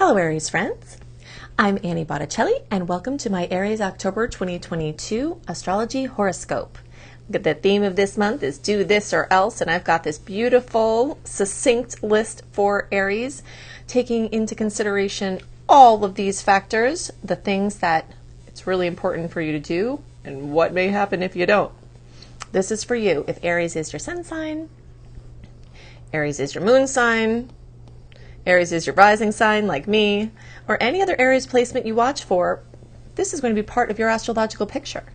Hello Aries friends, I'm Annie Botticelli and welcome to my Aries October 2022 Astrology Horoscope. The theme of this month is do this or else, and I've got this beautiful, succinct list for Aries, taking into consideration all of these factors, the things that it's really important for you to do, and what may happen if you don't. This is for you if Aries is your sun sign, Aries is your moon sign, Aries is your rising sign like me, or any other Aries placement you watch for. This is going to be part of your astrological picture.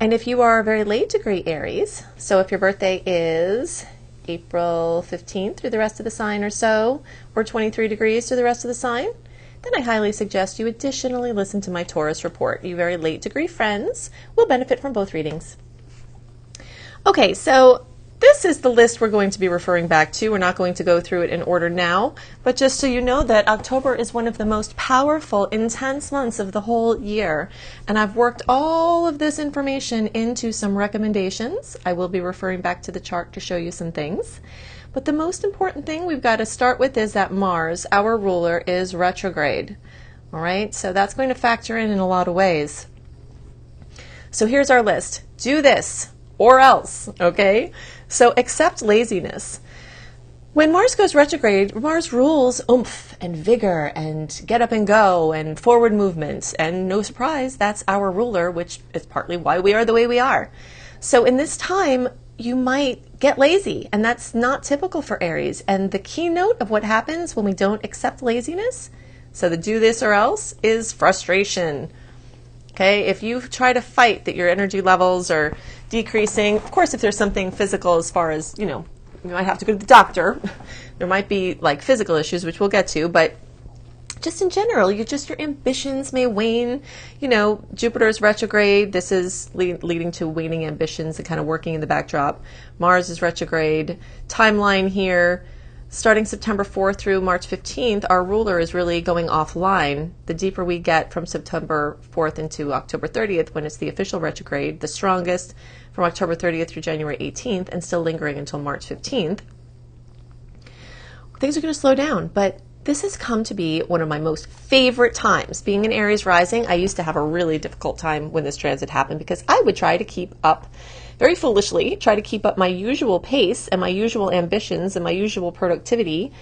And if you are a very late degree Aries, so if your birthday is April 15th through the rest of the sign or so, or 23 degrees through the rest of the sign, then I highly suggest you additionally listen to my Taurus report. You very late degree friends will benefit from both readings. Okay, so this is the list we're going to be referring back to. We're not going to go through it in order now, but just so you know that October is one of the most powerful, intense months of the whole year. And I've worked all of this information into some recommendations. I will be referring back to the chart to show you some things. But the most important thing we've got to start with is that Mars, our ruler, is retrograde. All right, so that's going to factor in a lot of ways. So here's our list. Do this or else, okay? So accept laziness. When Mars goes retrograde, Mars rules oomph and vigor and get up and go and forward movement. And no surprise, that's our ruler, which is partly why we are the way we are. So in this time, you might get lazy, and that's not typical for Aries. And the keynote of what happens when we don't accept laziness, so the do this or else, is frustration. Okay, if you try to fight that your energy levels are decreasing, of course, if there's something physical as far as, you might have to go to the doctor. There might be like physical issues, which we'll get to, but just in general, your ambitions may wane. Jupiter's retrograde. This is leading to waning ambitions and kind of working in the backdrop. Mars is retrograde. Timeline here. Starting September 4th through March 15th, our ruler is really going offline. The deeper we get from September 4th into October 30th, when it's the official retrograde, the strongest from October 30th through January 18th, and still lingering until March 15th, things are going to slow down. But this has come to be one of my most favorite times. Being an Aries rising, I used to have a really difficult time when this transit happened because I would try to keep up, very foolishly, try to keep up my usual pace and my usual ambitions and my usual productivity,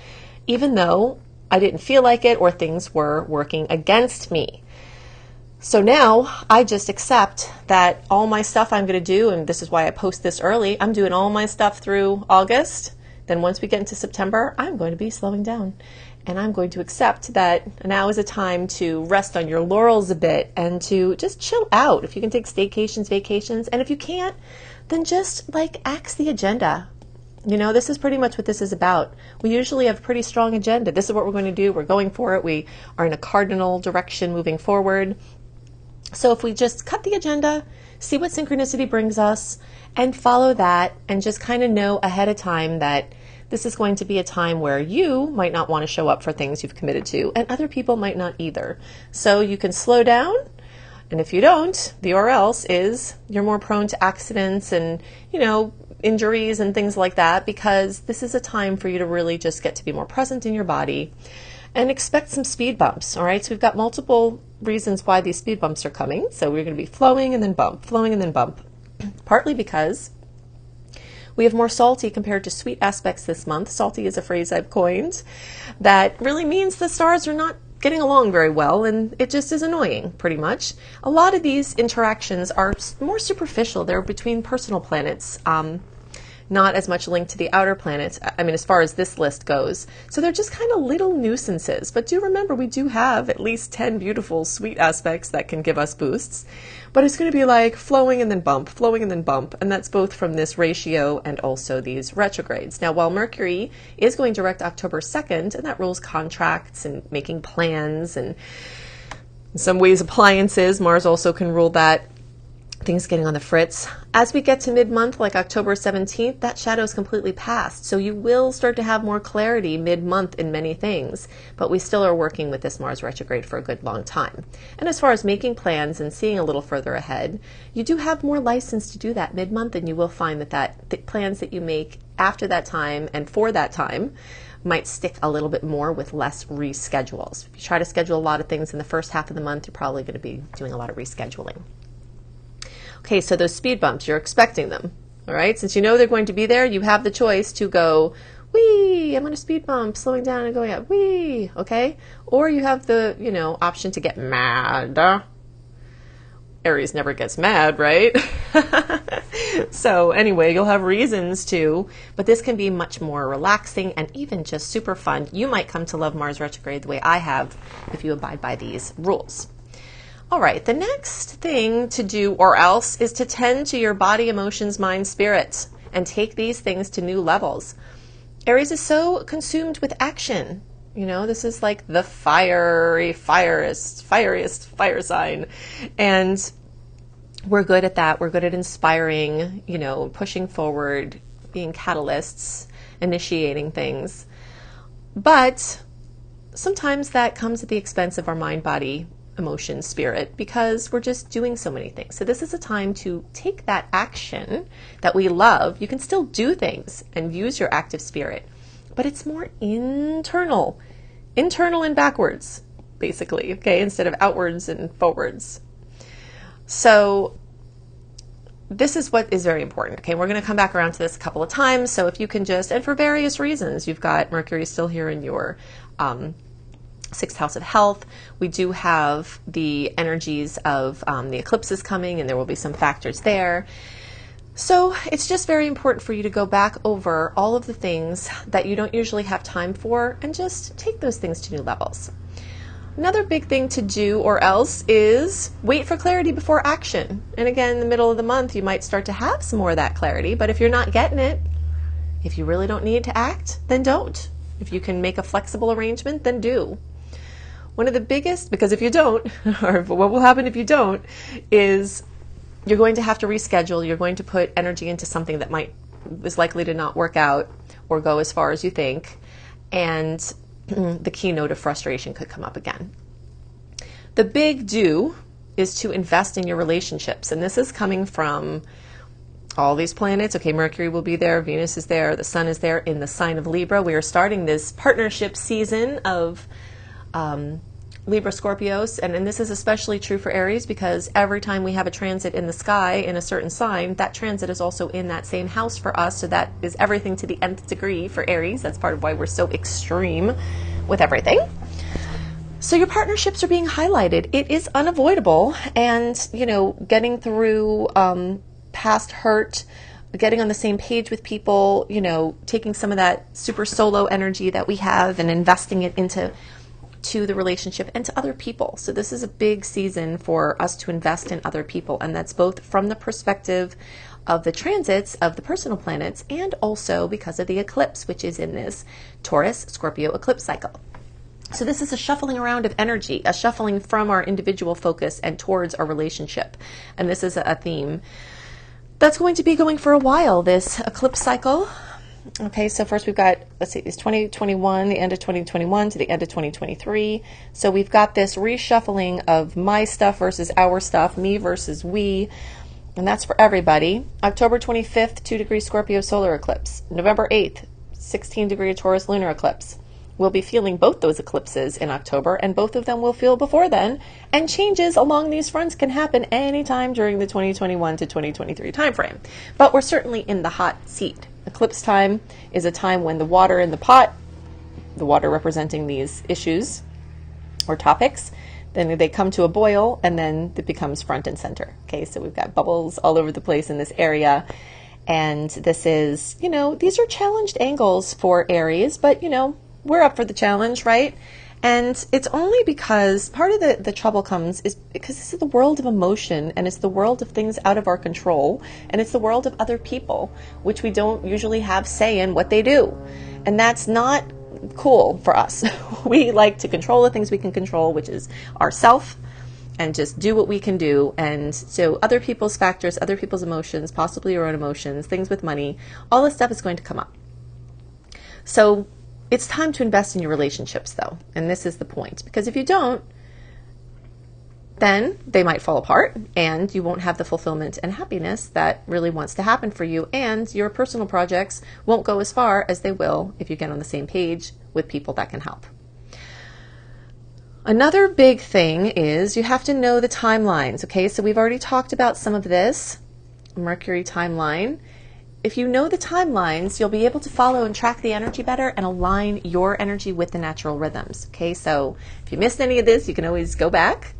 even though I didn't feel like it or things were working against me. So now I just accept that all my stuff I'm going to do, and this is why I post this early, I'm doing all my stuff through August. Then once we get into September, I'm going to be slowing down. And I'm going to accept that now is a time to rest on your laurels a bit and to just chill out. If you can take staycations, vacations, and if you can't, then just axe the agenda. This is pretty much what this is about. We usually have a pretty strong agenda. This is what we're going to do. We're going for it. We are in a cardinal direction moving forward. So if we just cut the agenda, see what synchronicity brings us, and follow that, and just kind of know ahead of time that this is going to be a time where you might not want to show up for things you've committed to, and other people might not either. So you can slow down, and if you don't, the or else is you're more prone to accidents and, injuries and things like that, because this is a time for you to really just get to be more present in your body and expect some speed bumps, all right? So we've got multiple reasons why these speed bumps are coming. So we're going to be flowing and then bump, flowing and then bump, partly because we have more salty compared to sweet aspects this month. Salty is a phrase I've coined that really means the stars are not getting along very well, and it just is annoying, pretty much. A lot of these interactions are more superficial. They're between personal planets, not as much linked to the outer planets, as far as this list goes. So they're just kind of little nuisances. But do remember, we do have at least 10 beautiful, sweet aspects that can give us boosts. But it's going to be like flowing and then bump, flowing and then bump. And that's both from this ratio and also these retrogrades. Now, while Mercury is going direct October 2nd, and that rules contracts and making plans and in some ways appliances, Mars also can rule that. Things getting on the fritz. As we get to mid-month, like October 17th, that shadow is completely past. So you will start to have more clarity mid-month in many things, but we still are working with this Mars retrograde for a good long time. And as far as making plans and seeing a little further ahead, you do have more license to do that mid-month, and you will find that the plans that you make after that time and for that time might stick a little bit more with less reschedules. If you try to schedule a lot of things in the first half of the month, you're probably going to be doing a lot of rescheduling. Okay, so those speed bumps, you're expecting them. All right, since you know they're going to be there, you have the choice to go, wee, I'm on a speed bump, slowing down and going up, wee, okay? Or you have the, option to get mad. Aries never gets mad, right? So anyway, you'll have reasons to, but this can be much more relaxing and even just super fun. You might come to love Mars retrograde the way I have if you abide by these rules. All right, the next thing to do or else is to tend to your body, emotions, mind, spirit, and take these things to new levels. Aries is so consumed with action. This is like the fieriest fire sign. And we're good at that. We're good at inspiring, pushing forward, being catalysts, initiating things. But sometimes that comes at the expense of our mind, body, emotion, spirit, because we're just doing so many things. So this is a time to take that action that we love. You can still do things and use your active spirit, but it's more internal and backwards, basically, okay, instead of outwards and forwards. So this is what is very important. Okay, we're going to come back around to this a couple of times. So if you can just, and for various reasons, you've got Mercury still here in your sixth house of health. We do have the energies of the eclipses coming, and there will be some factors there. So it's just very important for you to go back over all of the things that you don't usually have time for and just take those things to new levels. Another big thing to do or else is wait for clarity before action. And again, in the middle of the month, you might start to have some more of that clarity, but if you're not getting it, if you really don't need to act, then don't. If you can make a flexible arrangement, then do. One of the biggest, because if you don't, or what will happen if you don't, is you're going to have to reschedule. You're going to put energy into something that is likely to not work out or go as far as you think. And the keynote of frustration could come up again. The big do is to invest in your relationships. And this is coming from all these planets. Okay, Mercury will be there, Venus is there, the Sun is there in the sign of Libra. We are starting this partnership season of Libra Scorpios, and this is especially true for Aries because every time we have a transit in the sky in a certain sign, that transit is also in that same house for us, so that is everything to the nth degree for Aries. That's part of why we're so extreme with everything. So your partnerships are being highlighted. It is unavoidable, and getting through past hurt, getting on the same page with people, taking some of that super solo energy that we have and investing it into the relationship and to other people. So this is a big season for us to invest in other people, and that's both from the perspective of the transits of the personal planets and also because of the eclipse, which is in this Taurus Scorpio eclipse cycle. So this is a shuffling around of energy, a shuffling from our individual focus and towards our relationship. And this is a theme that's going to be going for a while, this eclipse cycle. Okay, so first we've got, let's see, it's 2021, the end of 2021 to the end of 2023. So we've got this reshuffling of my stuff versus our stuff, me versus we, and that's for everybody. October 25th, 2-degree Scorpio solar eclipse. November 8th, 16-degree Taurus lunar eclipse. We'll be feeling both those eclipses in October, and both of them will feel before then, and changes along these fronts can happen anytime during the 2021 to 2023 timeframe. But we're certainly in the hot seat. Eclipse time is a time when the water in the pot, the water representing these issues or topics, then they come to a boil and then it becomes front and center. Okay, so we've got bubbles all over the place in this area. And this is, these are challenged angles for Aries, but, we're up for the challenge, right? And it's only because part of the trouble comes is because this is the world of emotion, and it's the world of things out of our control, and it's the world of other people, which we don't usually have say in what they do. And that's not cool for us. We like to control the things we can control, which is ourself, and just do what we can do. And so other people's factors, other people's emotions, possibly your own emotions, things with money, all this stuff is going to come up. So it's time to invest in your relationships, though, and this is the point, because if you don't, then they might fall apart and you won't have the fulfillment and happiness that really wants to happen for you, and your personal projects won't go as far as they will if you get on the same page with people that can help. Another big thing is you have to know the timelines. Okay, so we've already talked about some of this Mercury timeline. If you know the timelines, you'll be able to follow and track the energy better and align your energy with the natural rhythms. Okay, so if you missed any of this, you can always go back.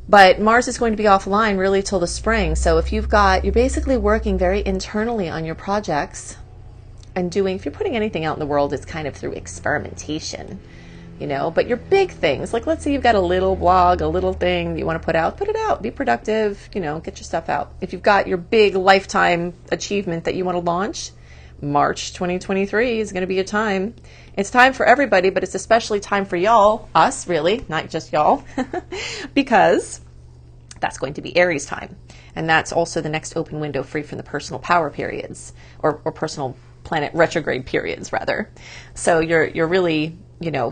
But Mars is going to be offline really till the spring. So if you're basically working very internally on your projects and if you're putting anything out in the world, it's kind of through experimentation, but your big things, like let's say you've got a little blog, a little thing that you want to put it out, be productive, get your stuff out. If you've got your big lifetime achievement that you want to launch, March 2023 is going to be a time. It's time for everybody, but it's especially time for y'all, us really, not just y'all, because that's going to be Aries time. And that's also the next open window free from the personal power periods, or personal planet retrograde periods rather. So you're really,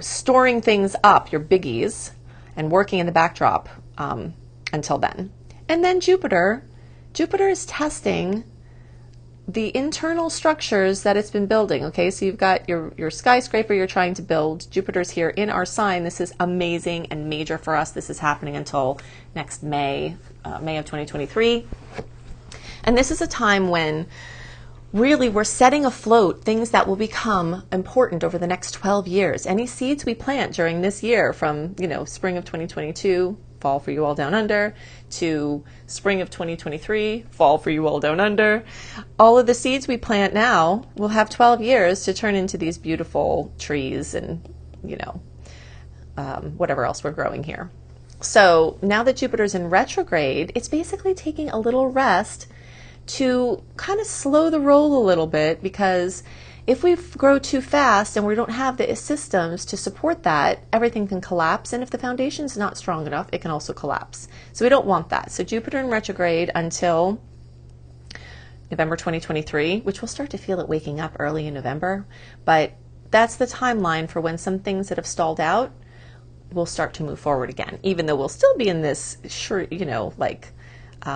storing things up, your biggies, and working in the backdrop until then. And then Jupiter is testing the internal structures that it's been building. Okay, so you've got your skyscraper you're trying to build. Jupiter's here in our sign. This is amazing and major for us. This is happening until next May of 2023. And this is a time when really we're setting afloat things that will become important over the next 12 years. Any seeds we plant during this year from, spring of 2022, fall for you all down under, to spring of 2023, fall for you all down under. All of the seeds we plant now will have 12 years to turn into these beautiful trees and, whatever else we're growing here. So now that Jupiter's in retrograde, it's basically taking a little rest to kind of slow the roll a little bit, because if we grow too fast and we don't have the systems to support that, everything can collapse. And if the foundation's not strong enough, it can also collapse. So we don't want that. So Jupiter in retrograde until November 2023, which we'll start to feel it waking up early in November. But that's the timeline for when some things that have stalled out will start to move forward again, even though we'll still be in this,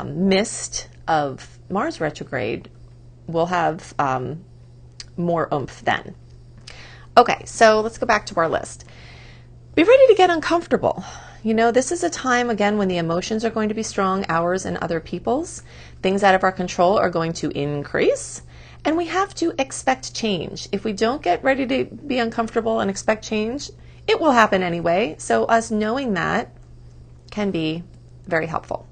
mist of Mars retrograde. We'll have more oomph then. Okay, so let's go back to our list. Be ready to get uncomfortable. This is a time, again, when the emotions are going to be strong, ours and other people's. Things out of our control are going to increase, and we have to expect change. If we don't get ready to be uncomfortable and expect change, it will happen anyway. So us knowing that can be very helpful.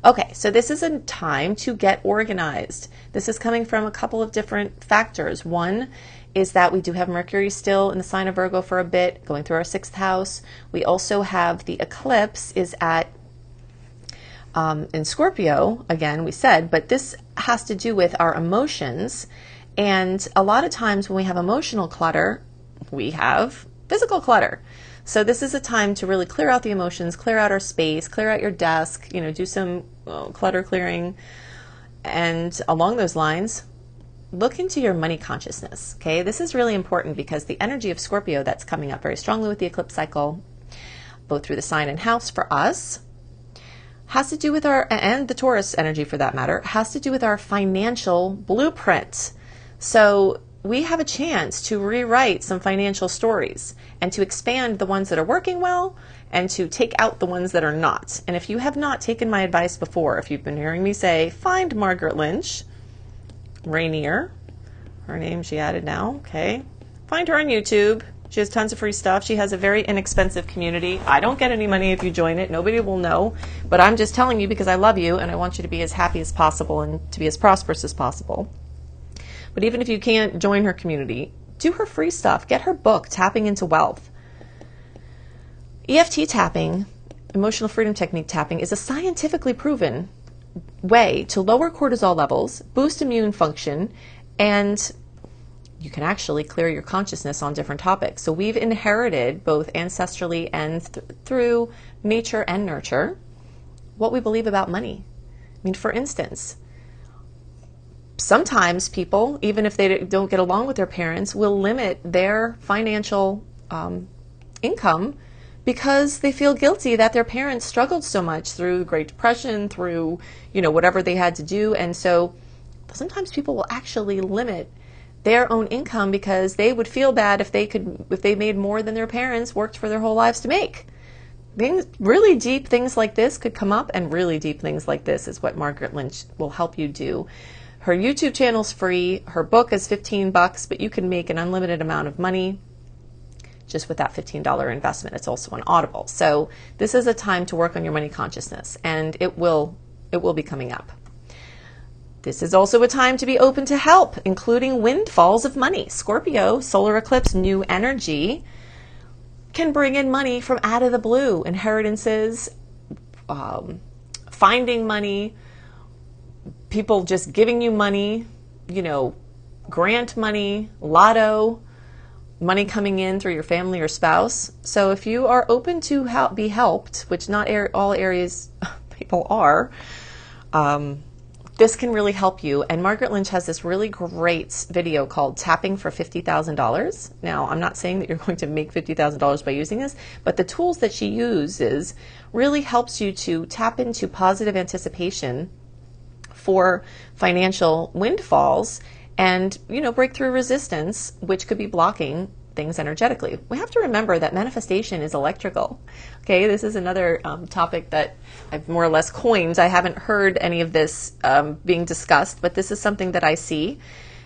Okay, so this is a time to get organized. This is coming from a couple of different factors. One is that we do have Mercury still in the sign of Virgo for a bit, going through our 6th house. We also have the eclipse is at in Scorpio, again, we said, but this has to do with our emotions. And a lot of times when we have emotional clutter, we have physical clutter. So this is a time to really clear out the emotions, clear out our space, clear out your desk, do some clutter clearing. And along those lines, look into your money consciousness. Okay, this is really important because the energy of Scorpio that's coming up very strongly with the eclipse cycle, both through the sign and house for us, has to do with and the Taurus energy for that matter, has to do with our financial blueprint. So we have a chance to rewrite some financial stories and to expand the ones that are working well and to take out the ones that are not. And if you have not taken my advice before, if you've been hearing me say, find Margaret Lynch, Rainier, her name she added now, okay. Find her on YouTube. She has tons of free stuff. She has a very inexpensive community. I don't get any money if you join it. Nobody will know. But I'm just telling you because I love you and I want you to be as happy as possible and to be as prosperous as possible. But even if you can't join her community, do her free stuff. Get her book, Tapping into Wealth. EFT tapping, emotional freedom technique tapping, is a scientifically proven way to lower cortisol levels, boost immune function, and you can actually clear your consciousness on different topics. So we've inherited both ancestrally and through nature and nurture what we believe about money. I mean, for instance, sometimes people, even if they don't get along with their parents, will limit their financial income because they feel guilty that their parents struggled so much through the Great Depression, through, whatever they had to do. And so sometimes people will actually limit their own income because they would feel bad if they made more than their parents worked for their whole lives to make. Really deep things like this could come up, and really deep things like this is what Margaret Lynch will help you do. Her YouTube channel's free. Her book is $15, but you can make an unlimited amount of money just with that $15 investment. It's also on Audible. So this is a time to work on your money consciousness, and it will be coming up. This is also a time to be open to help, including windfalls of money. Scorpio, solar eclipse, new energy, can bring in money from out of the blue. Inheritances, finding money, people just giving you money, grant money, lotto, money coming in through your family or spouse. So if you are open to be helped, which not all Aries people are, this can really help you. And Margaret Lynch has this really great video called Tapping for $50,000. Now, I'm not saying that you're going to make $50,000 by using this, but the tools that she uses really helps you to tap into positive anticipation for financial windfalls and, break through resistance, which could be blocking things energetically. We have to remember that manifestation is electrical. Okay, this is another topic that I've more or less coined. I haven't heard any of this being discussed, but this is something that I see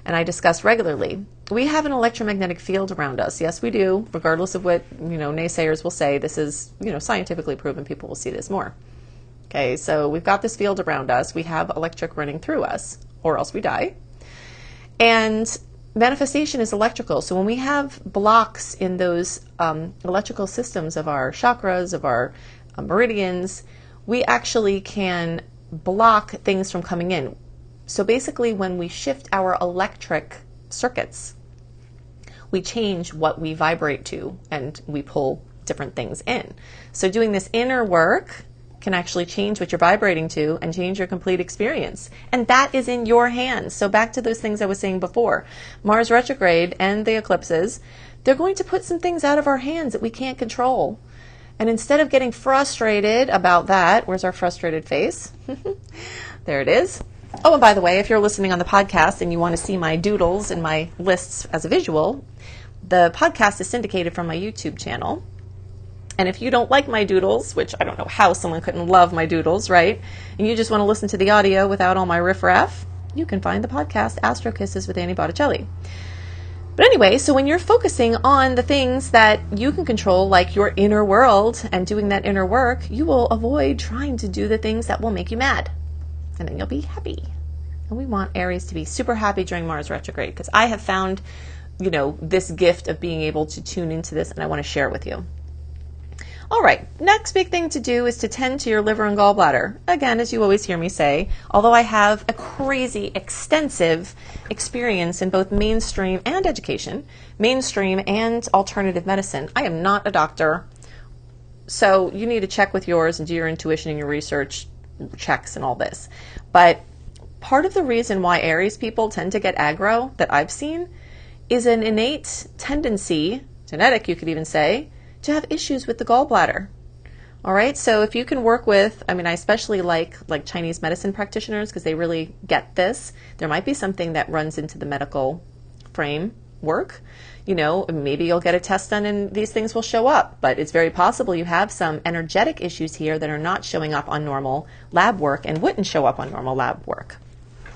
and I discuss regularly. We have an electromagnetic field around us. Yes, we do, regardless of what naysayers will say. This is scientifically proven. People will see this more. Okay, so we've got this field around us. We have electric running through us, or else we die. And manifestation is electrical. So when we have blocks in those electrical systems of our chakras, of our meridians, we actually can block things from coming in. So basically, when we shift our electric circuits, we change what we vibrate to, and we pull different things in. So doing this inner work can actually change what you're vibrating to and change your complete experience. And that is in your hands. So back to those things I was saying before, Mars retrograde and the eclipses, they're going to put some things out of our hands that we can't control. And instead of getting frustrated about that, where's our frustrated face? There it is. Oh, and by the way, if you're listening on the podcast and you want to see my doodles and my lists as a visual, the podcast is syndicated from my YouTube channel. And if you don't like my doodles, which I don't know how someone couldn't love my doodles, right? And you just want to listen to the audio without all my riffraff, you can find the podcast Astro Kisses with Annie Botticelli. But anyway, so when you're focusing on the things that you can control, like your inner world, and doing that inner work, you will avoid trying to do the things that will make you mad. And then you'll be happy. And we want Aries to be super happy during Mars retrograde, because I have found, this gift of being able to tune into this, and I want to share it with you. All right, next big thing to do is to tend to your liver and gallbladder. Again, as you always hear me say, although I have a crazy extensive experience in both mainstream and education, mainstream and alternative medicine, I am not a doctor. So you need to check with yours and do your intuition and your research checks and all this. But part of the reason why Aries people tend to get aggro that I've seen is an innate tendency, genetic you could even say, to have issues with the gallbladder. All right, so if you can work with, I especially like Chinese medicine practitioners, because they really get this. There might be something that runs into the medical framework. Maybe you'll get a test done and these things will show up, but it's very possible you have some energetic issues here that are not showing up on normal lab work and wouldn't show up on normal lab work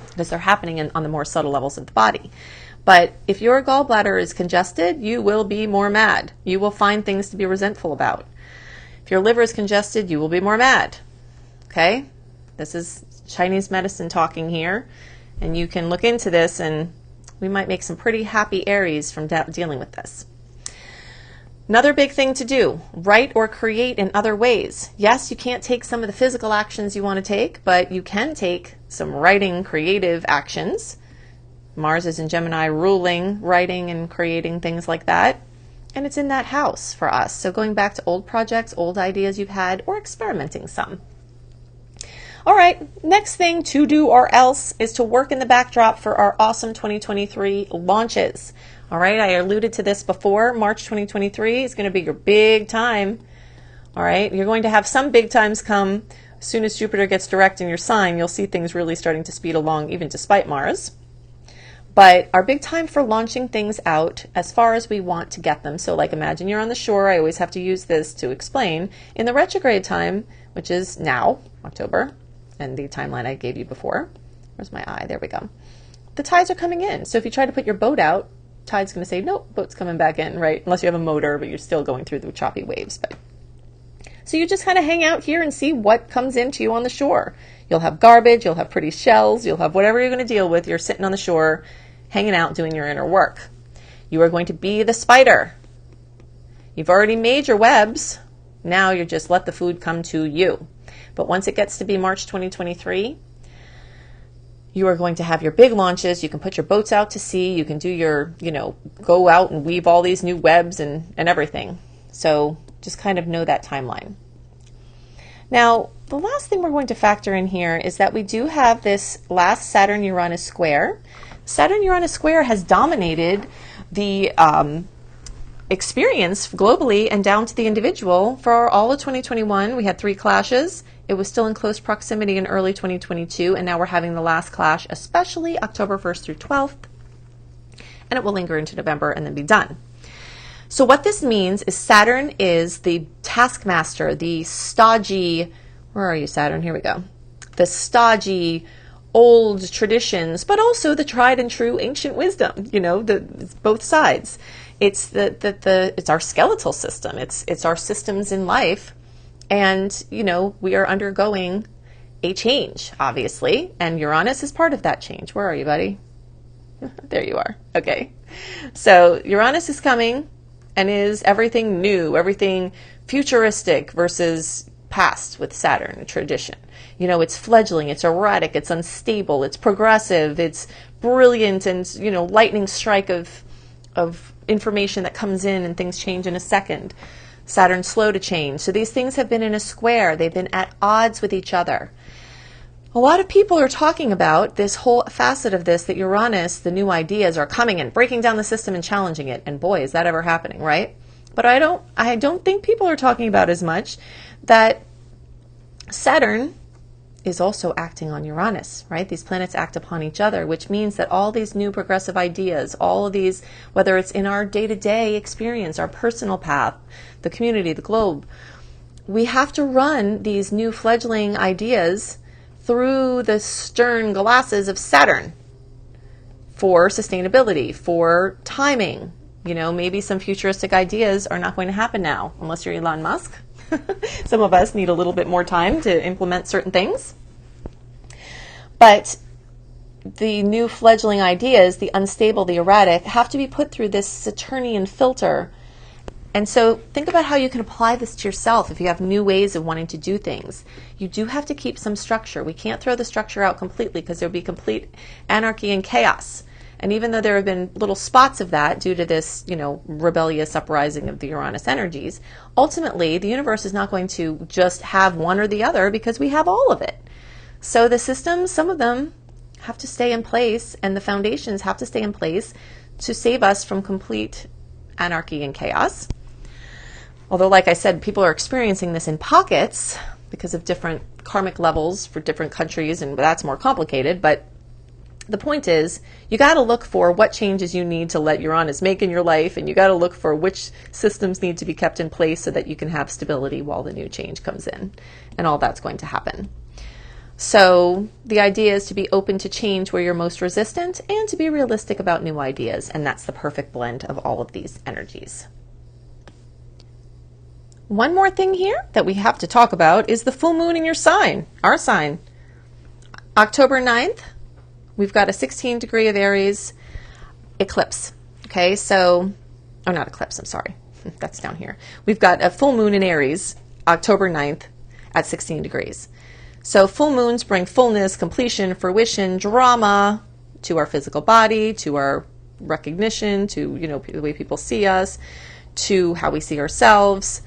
because they're happening on the more subtle levels of the body. But if your gallbladder is congested, you will be more mad. You will find things to be resentful about. If your liver is congested, you will be more mad. Okay? This is Chinese medicine talking here. And you can look into this and we might make some pretty happy Aries from dealing with this. Another big thing to do, write or create in other ways. Yes, you can't take some of the physical actions you want to take, but you can take some writing, creative actions. Mars is in Gemini, ruling, writing and creating things like that. And it's in that house for us. So going back to old projects, old ideas you've had, or experimenting some. All right, next thing to do or else is to work in the backdrop for our awesome 2023 launches. All right, I alluded to this before. March 2023 is going to be your big time All right, you're going to have some big times come. As soon as Jupiter gets direct in your sign, you'll see things really starting to speed along, even despite Mars. But our big time for launching things out as far as we want to get them. So like imagine you're on the shore. I always have to use this to explain. In the retrograde time, which is now, October, and the timeline I gave you before. Where's my eye? There we go. The tides are coming in. So if you try to put your boat out, tide's going to say, nope, boat's coming back in, right? Unless you have a motor, but you're still going through the choppy waves. But so you just kind of hang out here and see what comes into you on the shore. You'll have garbage, you'll have pretty shells, you'll have whatever you're going to deal with. You're sitting on the shore, hanging out, doing your inner work. You are going to be the spider. You've already made your webs. Now you just let the food come to you. But once it gets to be March 2023, you are going to have your big launches. You can put your boats out to sea. You can do your, go out and weave all these new webs and everything. So just kind of know that timeline. Now, the last thing we're going to factor in here is that we do have this last Saturn-Uranus square. Saturn-Uranus square has dominated the experience globally and down to the individual for all of 2021. We had 3 clashes. It was still in close proximity in early 2022, and now we're having the last clash, especially October 1st through 12th, and it will linger into November and then be done. So what this means is Saturn is the taskmaster, the stodgy, where are you, Saturn? Here we go. The stodgy old traditions, but also the tried and true ancient wisdom, it's both sides. It's it's our skeletal system. It's our systems in life. And, we are undergoing a change, obviously, and Uranus is part of that change. Where are you, buddy? There you are. Okay. So Uranus is coming and is everything new, everything futuristic versus past with Saturn, a tradition. It's fledgling, it's erratic, it's unstable, it's progressive, it's brilliant, and, lightning strike of information that comes in and things change in a second. Saturn's slow to change. So these things have been in a square. They've been at odds with each other. A lot of people are talking about this whole facet of this, that Uranus, the new ideas are coming and breaking down the system and challenging it. And boy, is that ever happening, right? But I don't think people are talking about as much that Saturn is also acting on Uranus, right? These planets act upon each other, which means that all these new progressive ideas, all of these, whether it's in our day-to-day experience, our personal path, the community, the globe, we have to run these new fledgling ideas through the stern glasses of Saturn for sustainability, for timing. Maybe some futuristic ideas are not going to happen now, unless you're Elon Musk. Some of us need a little bit more time to implement certain things. But the new fledgling ideas, the unstable, the erratic, have to be put through this Saturnian filter. And so think about how you can apply this to yourself if you have new ways of wanting to do things. You do have to keep some structure. We can't throw the structure out completely because there will be complete anarchy and chaos. And even though there have been little spots of that due to this, rebellious uprising of the Uranus energies, ultimately the universe is not going to just have one or the other because we have all of it. So the systems, some of them have to stay in place, and the foundations have to stay in place to save us from complete anarchy and chaos. Although, like I said, people are experiencing this in pockets because of different karmic levels for different countries, and that's more complicated, but the point is, you got to look for what changes you need to let Uranus make in your life, and you got to look for which systems need to be kept in place so that you can have stability while the new change comes in, and all that's going to happen. So the idea is to be open to change where you're most resistant and to be realistic about new ideas, and that's the perfect blend of all of these energies. One more thing here that we have to talk about is the full moon in your sign, our sign. October 9th, we've got a 16 degree of Aries eclipse. Okay, not eclipse, I'm sorry. That's down here. We've got a full moon in Aries, October 9th at 16 degrees. So full moons bring fullness, completion, fruition, drama to our physical body, to our recognition, to, the way people see us, to how we see ourselves.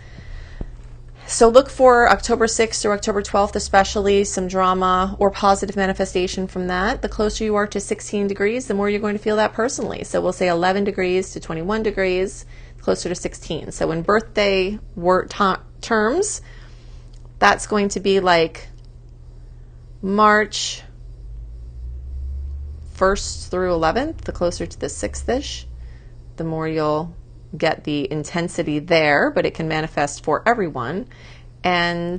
So look for October 6th or October 12th, especially some drama or positive manifestation from that. The closer you are to 16 degrees, the more you're going to feel that personally. So we'll say 11 degrees to 21 degrees, closer to 16. So in birthday terms, that's going to be like March 1st through 11th, the closer to the 6th-ish, the more you'll get the intensity there, but it can manifest for everyone. And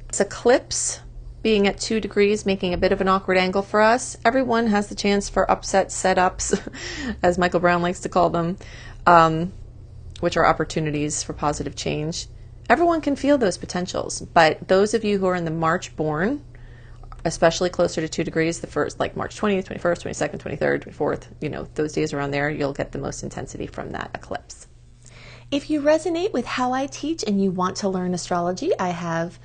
this eclipse being at 2 degrees, making a bit of an awkward angle for us. Everyone has the chance for upset setups, as Michael Brown likes to call them, which are opportunities for positive change. Everyone can feel those potentials, but those of you who are in the March born, especially closer to 2 degrees, the first, like March 20th, 21st, 22nd, 23rd, 24th, those days around there, you'll get the most intensity from that eclipse. If you resonate with how I teach and you want to learn astrology, I have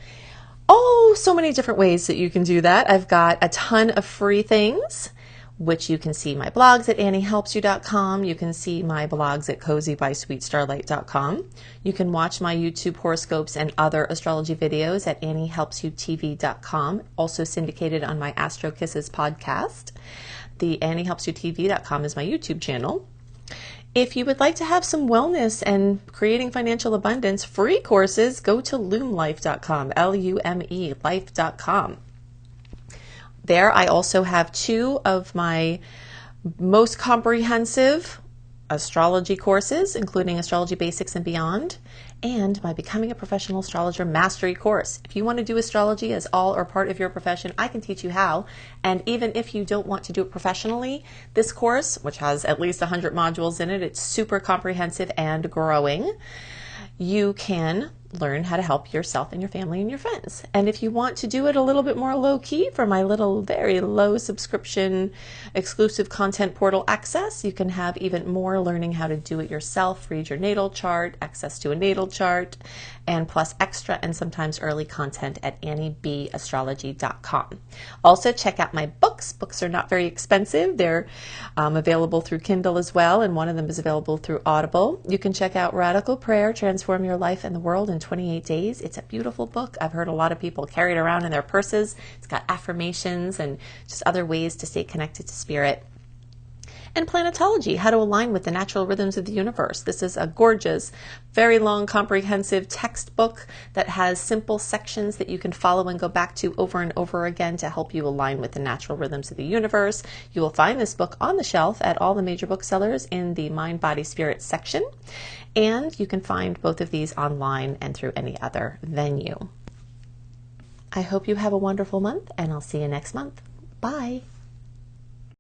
so many different ways that you can do that. I've got a ton of free things, which you can see my blogs at anniehelpsyou.com. You can see my blogs at cozybysweetstarlight.com. You can watch my YouTube horoscopes and other astrology videos at anniehelpsyouTV.com, also syndicated on my Astro Kisses podcast. The anniehelpsyouTV.com is my YouTube channel. If you would like to have some wellness and creating financial abundance free courses, go to lumelife.com, L-U-M-E, life.com. There I also have 2 of my most comprehensive astrology courses, including Astrology Basics and Beyond, and my Becoming a Professional Astrologer Mastery Course. If you want to do astrology as all or part of your profession, I can teach you how. And even if you don't want to do it professionally, this course, which has at least 100 modules in it, it's super comprehensive and growing. You can learn how to help yourself and your family and your friends. And if you want to do it a little bit more low-key for my little, very low subscription exclusive content portal access, you can have even more learning how to do it yourself, read your natal chart, access to a natal chart, and plus extra and sometimes early content at anniebastrology.com. Also, check out my books. Books are not very expensive. They're available through Kindle as well, and one of them is available through Audible. You can check out Radical Prayer, Transform Your Life and the World in 28 Days. It's a beautiful book. I've heard a lot of people carry it around in their purses. It's got affirmations and just other ways to stay connected to spirit. And Planetology, how to align with the natural rhythms of the universe. This is a gorgeous, very long, comprehensive textbook that has simple sections that you can follow and go back to over and over again to help you align with the natural rhythms of the universe. You will find this book on the shelf at all the major booksellers in the Mind, Body, Spirit section. And you can find both of these online and through any other venue. I hope you have a wonderful month, and I'll see you next month. Bye.